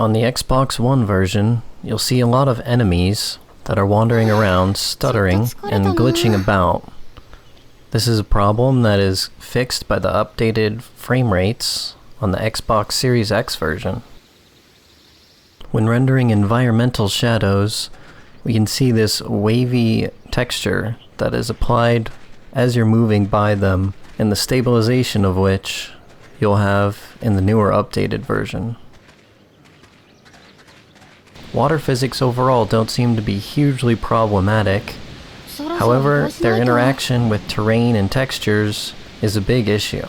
On the Xbox One version, you'll see a lot of enemies that are wandering around, stuttering, and glitching about. This is a problem that is fixed by the updated frame rates on the Xbox Series X version. When rendering environmental shadows, we can see this wavy texture that is applied as you're moving by them, and the stabilization of which you'll have in the newer updated version. Water physics overall don't seem to be hugely problematic. However, their interaction with terrain and textures is a big issue.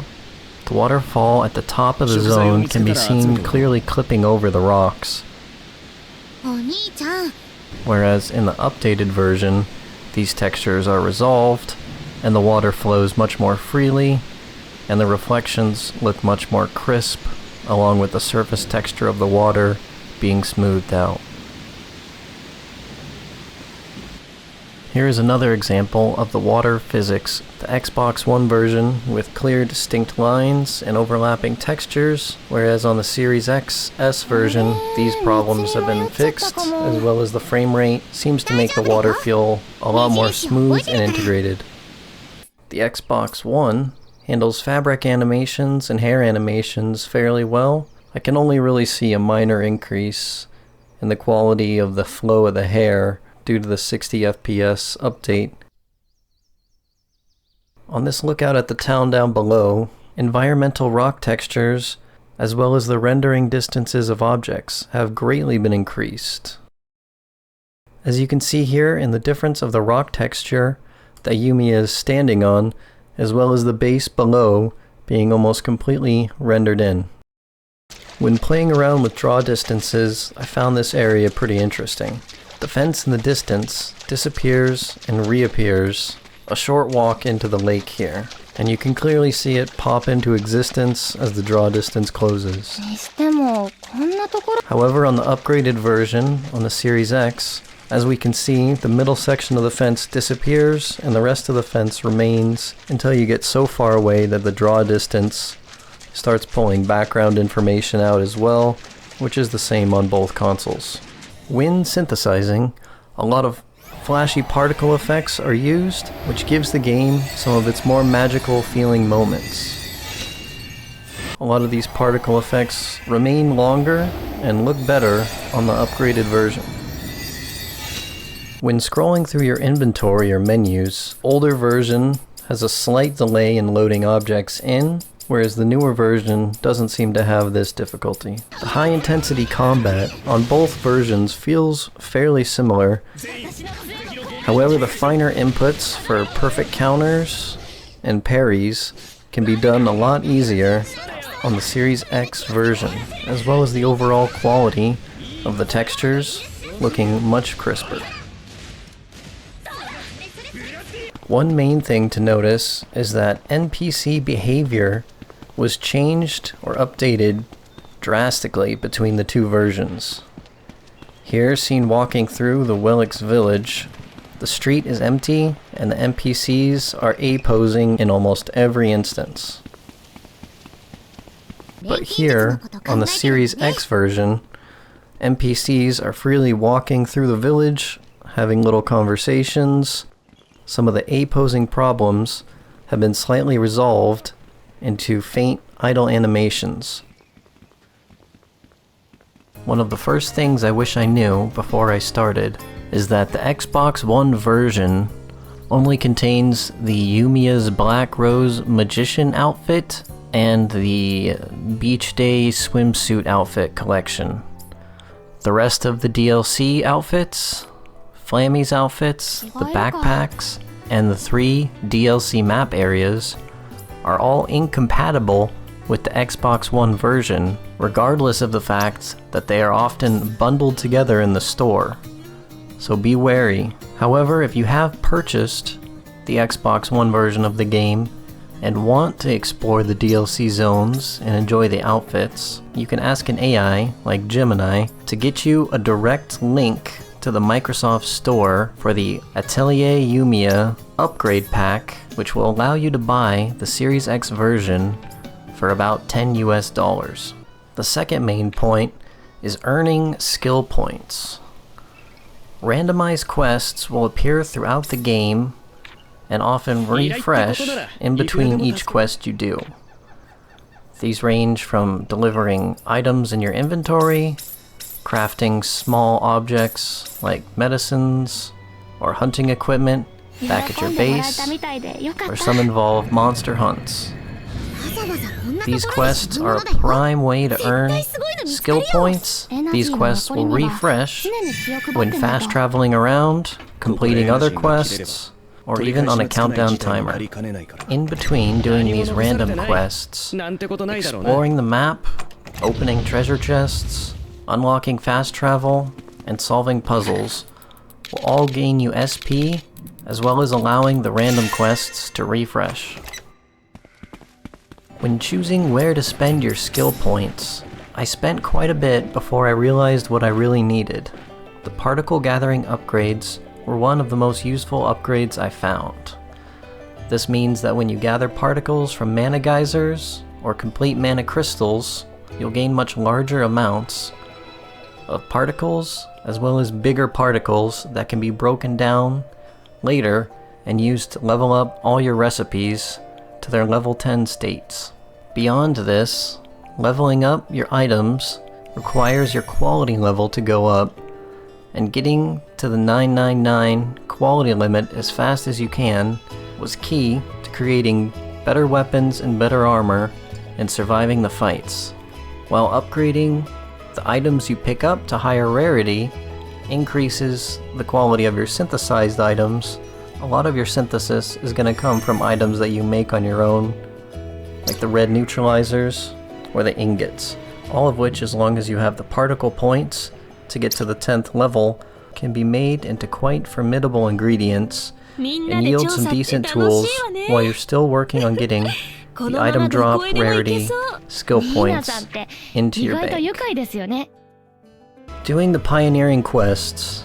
The waterfall at the top of the zone can be seen clearly clipping over the rocks. Whereas in the updated version, these textures are resolved, and the water flows much more freely, and the reflections look much more crisp, along with the surface texture of the water being smoothed out. Here is another example of the water physics. The Xbox One version with clear distinct lines and overlapping textures, whereas on the Series XS version these problems have been fixed, as well as the frame rate seems to make the water feel a lot more smooth and integrated. The Xbox One handles fabric animations and hair animations fairly well. I can only really see a minor increase in the quality of the flow of the hair due to the 60 FPS update. On this lookout at the town down below, environmental rock textures, as well as the rendering distances of objects, have greatly been increased. As you can see here in the difference of the rock texture that Yumia is standing on, as well as the base below being almost completely rendered in. When playing around with draw distances, I found this area pretty interesting. The fence in the distance disappears and reappears a short walk into the lake here, and you can clearly see it pop into existence as the draw distance closes. However, on the upgraded version on the Series X, as we can see, the middle section of the fence disappears and the rest of the fence remains until you get so far away that the draw distance starts pulling background information out as well, which is the same on both consoles. When synthesizing, a lot of flashy particle effects are used, which gives the game some of its more magical feeling moments. A lot of these particle effects remain longer and look better on the upgraded version. When scrolling through your inventory or menus, older version has a slight delay in loading objects in, whereas the newer version doesn't seem to have this difficulty. The high-intensity combat on both versions feels fairly similar. However, the finer inputs for perfect counters and parries can be done a lot easier on the Series X version, as well as the overall quality of the textures looking much crisper. One main thing to notice is that NPC behavior was changed or updated drastically between the two versions. Here, seen walking through the Willix village, the street is empty and the NPCs are A-posing in almost every instance. But here, on the Series X version, NPCs are freely walking through the village, having little conversations. Some of the A-posing problems have been slightly resolved into faint, idle animations. One of the first things I wish I knew before I started is that the Xbox One version only contains the Yumia's Black Rose Magician outfit and the Beach Day swimsuit outfit collection. The rest of the DLC outfits, Flammy's outfits, the backpacks, and the 3 DLC map areas are all incompatible with the Xbox One version, regardless of the fact that they are often bundled together in the store. So be wary. However, if you have purchased the Xbox One version of the game and want to explore the DLC zones and enjoy the outfits, you can ask an AI like Gemini to get you a direct link to the Microsoft Store for the Atelier Yumia upgrade pack, which will allow you to buy the Series X version for about $10 US. The second main point is earning skill points. Randomized quests will appear throughout the game and often refresh in between each quest you do. These range from delivering items in your inventory, crafting small objects like medicines, or hunting equipment back at your base, or some involve monster hunts. These quests are a prime way to earn skill points. These quests will refresh when fast traveling around, completing other quests, or even on a countdown timer. In between doing these random quests, exploring the map, opening treasure chests, unlocking fast travel, and solving puzzles will all gain you SP, as well as allowing the random quests to refresh. When choosing where to spend your skill points, I spent quite a bit before I realized what I really needed. The particle gathering upgrades were one of the most useful upgrades I found. This means that when you gather particles from mana geysers or complete mana crystals, you'll gain much larger amounts of particles, as well as bigger particles that can be broken down later and used to level up all your recipes to their level 10 states. Beyond this, leveling up your items requires your quality level to go up, and getting to the 999 quality limit as fast as you can was key to creating better weapons and better armor and surviving the fights. While upgrading the items you pick up to higher rarity increases the quality of your synthesized items. A lot of your synthesis is going to come from items that you make on your own, like the red neutralizers or the ingots, all of which, as long as you have the particle points to get to the 10th level, can be made into quite formidable ingredients and yield some decent tools while you're still working on getting the item drop rarity skill points into your bank. Doing the pioneering quests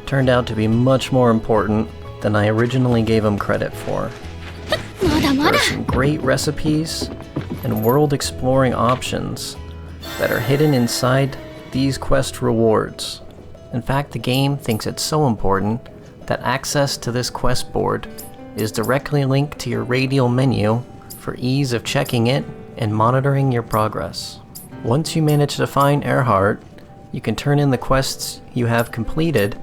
turned out to be much more important than I originally gave them credit for. There are some great recipes and world-exploring options that are hidden inside these quest rewards. In fact, the game thinks it's so important that access to this quest board is directly linked to your radial menu for ease of checking it and monitoring your progress. Once you manage to find Earhart, you can turn in the quests you have completed,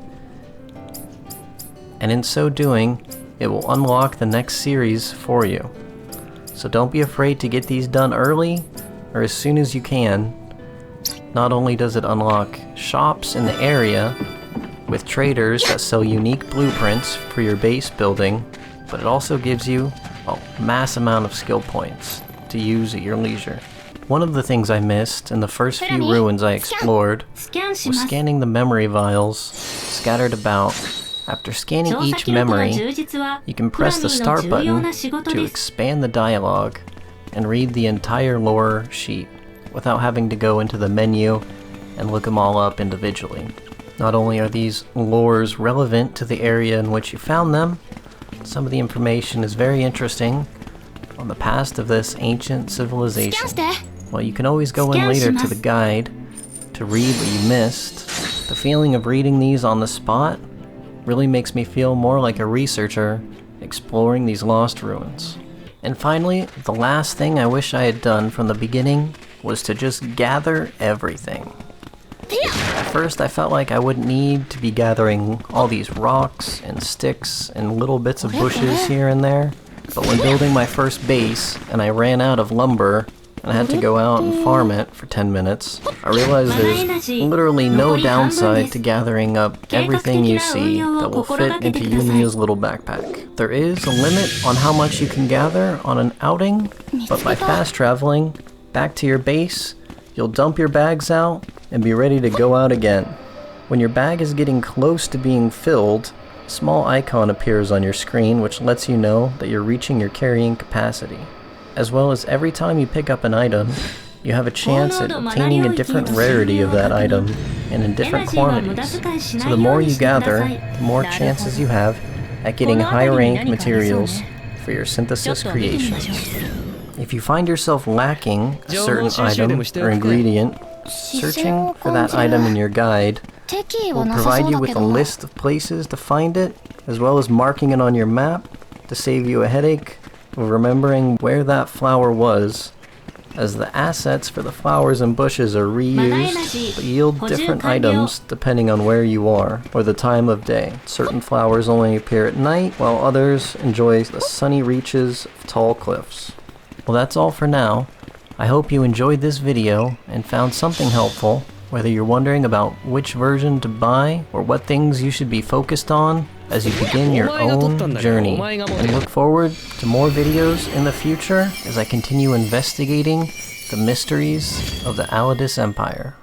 and in so doing, it will unlock the next series for you. So don't be afraid to get these done early, or as soon as you can. Not only does it unlock shops in the area with traders that sell unique blueprints for your base building, but it also gives you a mass amount of skill points to use at your leisure. One of the things I missed in the first few ruins I explored was scanning the memory vials scattered about. After scanning each memory, you can press the start button to expand the dialogue and read the entire lore sheet without having to go into the menu and look them all up individually. Not only are these lores relevant to the area in which you found them, some of the information is very interesting on the past of this ancient civilization. While you can always go in later to the guide to read what you missed, the feeling of reading these on the spot really makes me feel more like a researcher exploring these lost ruins. And finally, the last thing I wish I had done from the beginning was to just gather everything. At first I felt like I wouldn't need to be gathering all these rocks and sticks and little bits of bushes here and there, but when building my first base and I ran out of lumber and I had to go out and farm it for 10 minutes, I realized there's literally no downside to gathering up everything you see that will fit into Yumia's little backpack. There is a limit on how much you can gather on an outing, but by fast traveling back to your base, you'll dump your bags out and be ready to go out again. When your bag is getting close to being filled, a small icon appears on your screen which lets you know that you're reaching your carrying capacity. As well as every time you pick up an item, you have a chance at obtaining a different rarity of that item and in different quantities. So the more you gather, the more chances you have at getting high-rank materials for your synthesis creations. If you find yourself lacking a certain item or ingredient Searching for that item in your guide will provide you with a list of places to find it, as well as marking it on your map to save you a headache of remembering where that flower was, as the assets for the flowers and bushes are reused but yield different items depending on where you are or the time of day. Certain flowers only appear at night, while others enjoy the sunny reaches of tall cliffs. Well, that's all for now. I hope you enjoyed this video and found something helpful, whether you're wondering about which version to buy or what things you should be focused on as you begin your own journey. And look forward to more videos in the future as I continue investigating the mysteries of the Aladis Empire.